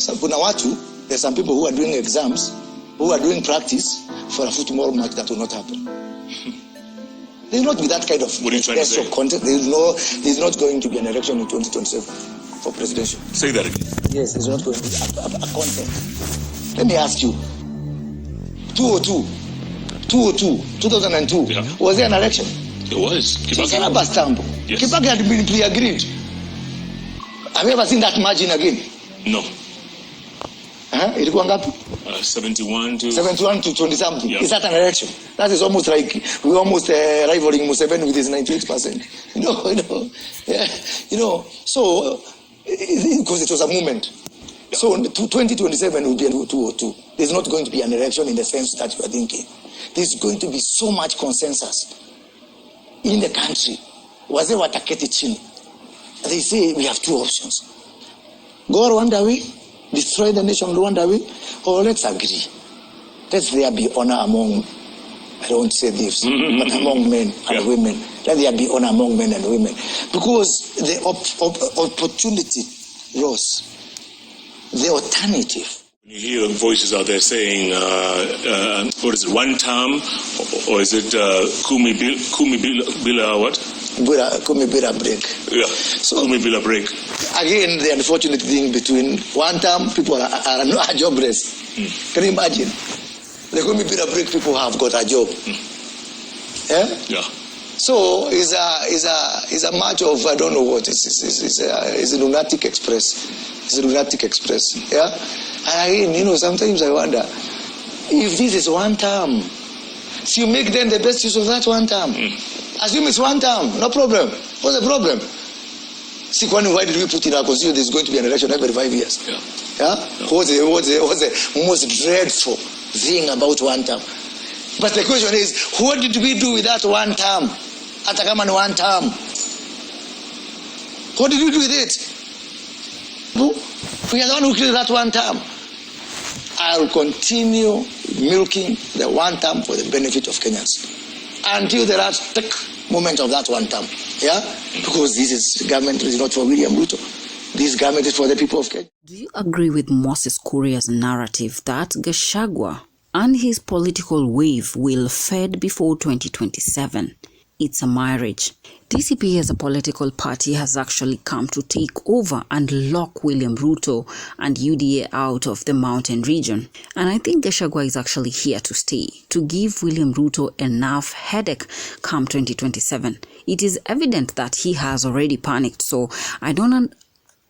So, there's some people who are doing exams, who are doing practice for a football match that will not happen. There will not be that kind of extra content. There's not going to be an election in 2027 for presidential. Say that again. Yes, there's not going to be a content. Let me ask you. 2002, yeah. Was there an election? It was. Yes. Kibaki had been pre-agreed. Have you ever seen that margin again? No. Ilikuwa ngapi? 71 to 20 something. Yeah. Is that an election? That is almost like we're almost rivaling Museveni with his 98%. So because it was a movement. Yeah. So 2027 will be a 202. There's not going to be an election in the sense that you are thinking. There's going to be so much consensus in the country. Wazee wataketi chini. They say we have two options. Go Rwanda way, destroy the nation Rwanda way, or let's agree. Let there be honor among, I don't say this, but among men and women. Let there be honor among men and women. Because the opportunity rose. The alternative. You hear voices out there saying, what is it, one term, or is it Kumi Bila what? Kumi Bila break. Yeah, so, Kumi Bila break. Again, the unfortunate thing between one term, people are not jobless. Can you imagine? The Kumi Bila break, people have got a job. Yeah. So it's a match of, I don't know what, it's a lunatic express. It's a lunatic express. Yeah? And again, sometimes I wonder, if this is one term, so you make then the best use of that one term. Assume it's one term, no problem. What's the problem? See, why did we put in our constitution there's going to be an election every 5 years? Yeah? What's the most dreadful thing about one term? But the question is, what did we do with that one term? Atakaman one term. What did we do with it? We are the one who created that one term. I will continue milking the one term for the benefit of Kenyans until the last moment of that one term. Yeah? Because this government is not for William Ruto. This government is for the people of Kenya. Do you agree with Moses Kuria's narrative that Gachagua and his political wave will fade before 2027? It's a marriage. DCP as a political party has actually come to take over and lock William Ruto and UDA out of the mountain region. And I think Gachagua is actually here to stay, to give William Ruto enough headache come 2027. It is evident that he has already panicked, so I don't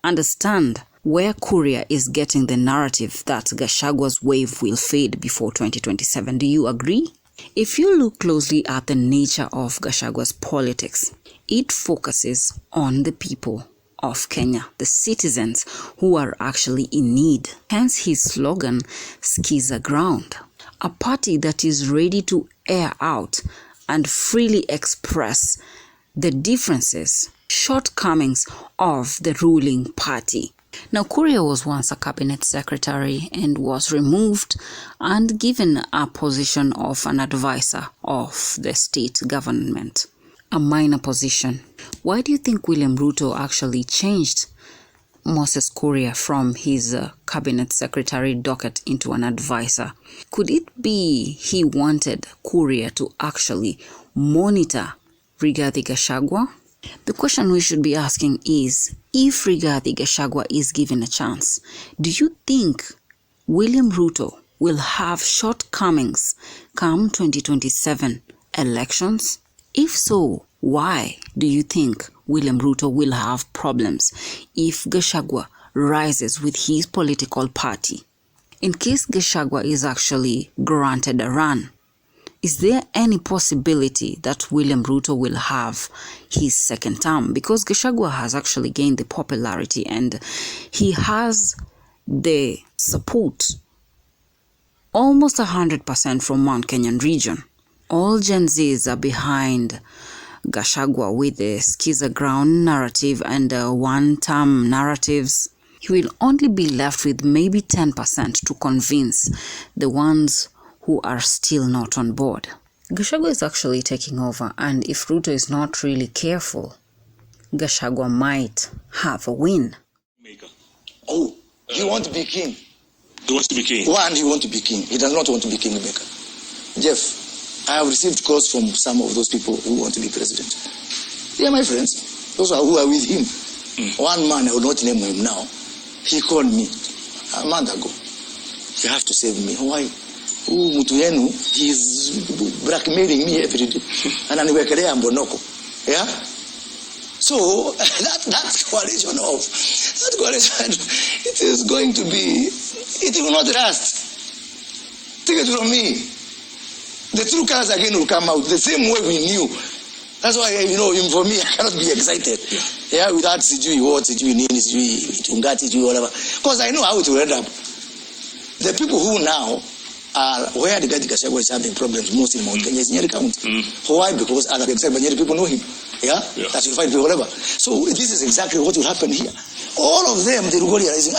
understand where Kuria is getting the narrative that Gachagua'S wave will fade before 2027. Do you agree? If you look closely at the nature of Gachagua'S politics, it focuses on the people of Kenya, the citizens who are actually in need. Hence his slogan, Skiza Ground, a party that is ready to air out and freely express the differences, shortcomings of the ruling party. Now, Kuria was once a cabinet secretary and was removed and given a position of an advisor of the state government, a minor position. Why do you think William Ruto actually changed Moses Kuria from his cabinet secretary docket into an advisor? Could it be he wanted Kuria to actually monitor Rigathi Gachagua? The question we should be asking is, if Rigathi Gachagua is given a chance, do you think William Ruto will have shortcomings come 2027 elections? If so, why do you think William Ruto will have problems if Gachagua rises with his political party? In case Gachagua is actually granted a run, is there any possibility that William Ruto will have his second term? Because Gachagua has actually gained the popularity and he has the support almost 100% from Mount Kenyan region. All Gen Zs are behind Gachagua with the Skiza Ground narrative and one-term narratives. He will only be left with maybe 10% to convince the ones who are still not on board. Gachagua is actually taking over, and if Ruto is not really careful, Gachagua might have a win. Oh, He wants to be king. He wants to be king. One, he wants to be king. He does not want to be kingmaker. Jeff, I have received calls from some of those people who want to be president. They are my friends. Those who are with him. One man, I will not name him now. He called me a month ago. You have to save me. Why? Mtu yenu, he is blackmailing me every day. And aniwekelea mbonoko. Yeah? So that coalition, it is going to be, it will not last. Take it from me. The true colors again will come out the same way we knew. That's why, for me, I cannot be excited. Yeah, without CG, what CG, whatever. Because I know how it will end up. The people who now are where the Gachagua'S is having problems most in Mount Kenya is Nyeri County. Why? Because other Nyeri people know him. Yeah? That will fight for whatever. So this is exactly what will happen here. All of them, they will go realizing,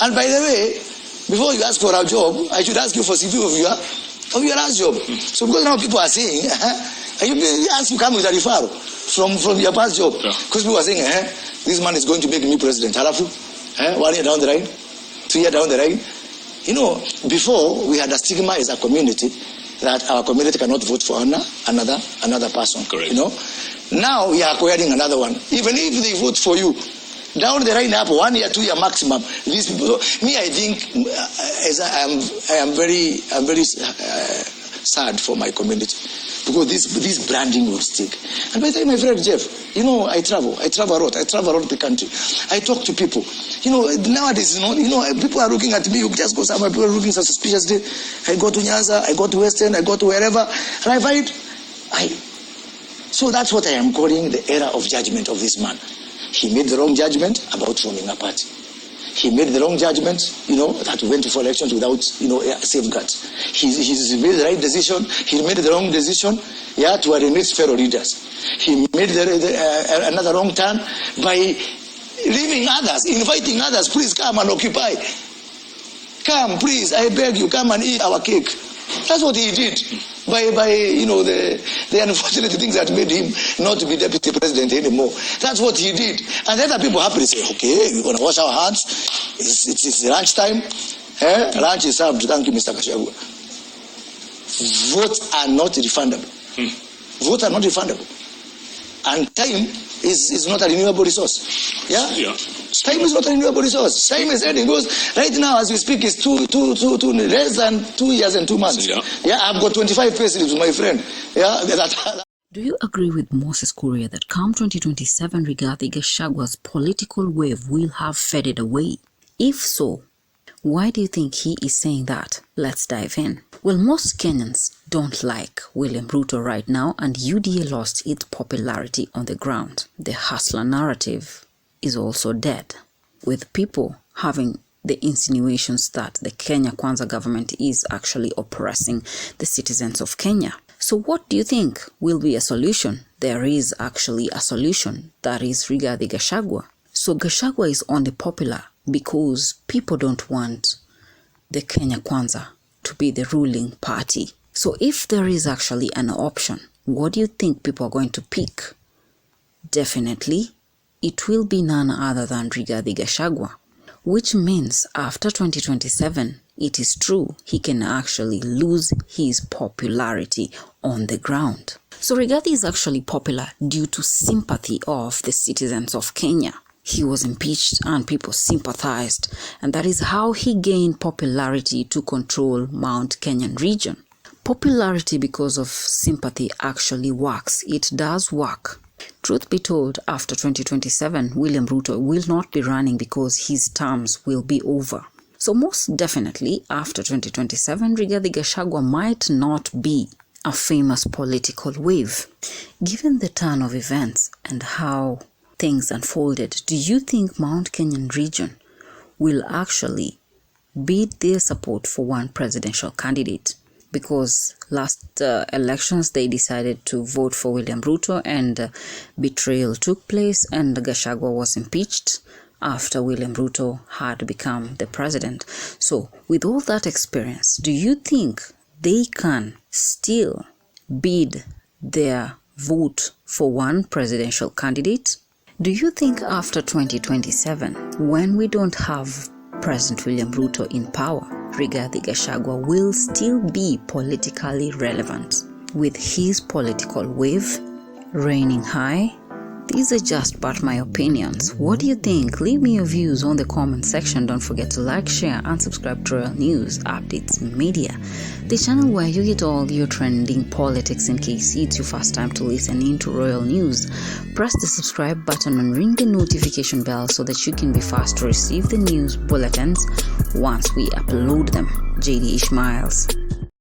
and by the way, before you ask for a job, I should ask you for CV of your last job. So because now people are saying, you ask you come with a referral from your past job. Because people are saying, this man is going to make me president. Halafu, 1 year down the line, 2 years down the line. Before we had a stigma as a community that our community cannot vote for another person. Correct. Now we are acquiring another one. Even if they vote for you, down the line up 1 year, 2 year maximum. These people. Me, I think, I am very sad for my community because this branding will stick. And by the time, my friend Jeff, I travel a lot. I travel around the country. I talk to people. Nowadays, people are looking at me. You just go somewhere, people are looking suspiciously. I go to Nyanza, I go to Western, I go to wherever, and I find, so that's what I am calling the era of judgment of this man. He made the wrong judgment about forming a party. He made the wrong judgment, that went for elections without, safeguards. He's made the right decision. He made the wrong decision, to eliminate fellow leaders. He made another wrong turn by leaving others, inviting others, please come and occupy. Come, please, I beg you, come and eat our cake. That's what he did by the unfortunate things that made him not to be deputy president anymore. That's what he did. And then the people happily say, okay, we're going to wash our hands. It's lunch time. Lunch is served. Thank you, Mr. Gachagua. Votes are not refundable. Votes are not refundable. And time is not a renewable resource. Yeah? Time is not a renewable resource. Time is ending because right now, as we speak, it's less than 2 years and 2 months. Yeah, I've got 25 payslips, my friend. Yeah. Do you agree with Moses Kuria that come 2027, Rigathi Gachagua'S political wave will have faded away? If so, why do you think he is saying that? Let's dive in. Well, most Kenyans don't like William Ruto right now, and UDA lost its popularity on the ground. The hustler narrative is also dead, with people having the insinuations that the Kenya Kwanza government is actually oppressing the citizens of Kenya. So what do you think will be a solution? There is actually a solution, that is Rigathi Gachagua. So Gachagua is only popular because people don't want the Kenya Kwanza to be the ruling party. So if there is actually an option, what do you think people are going to pick? Definitely, it will be none other than Rigathi Gachagua, which means after 2027, it is true he can actually lose his popularity on the ground. So Rigathi is actually popular due to sympathy of the citizens of Kenya. He was impeached and people sympathized, and that is how he gained popularity to control Mount Kenyan region. Popularity because of sympathy actually works. It does work. Truth be told, after 2027, William Ruto will not be running because his terms will be over. So most definitely, after 2027, Rigathi Gachagua might not be a famous political wave. Given the turn of events and how things unfolded, do you think Mount Kenyan region will actually bid their support for one presidential candidate? Because last elections they decided to vote for William Ruto, and betrayal took place, and Gachagua was impeached after William Ruto had become the president. So with all that experience, do you think they can still bid their vote for one presidential candidate? Do you think after 2027, when we don't have President William Ruto in power, Rigathi Gachagua will still be politically relevant, with his political wave reigning high. These are just but my opinions. What do you think? Leave me your views on the comment section. Don't forget to like, share, and subscribe to Royal News Updates Media, the channel where you get all your trending politics. In case it's your first time to listen into Royal News, press the subscribe button and ring the notification bell so that you can be fast to receive the news bulletins once we upload them. JD Ishmaels.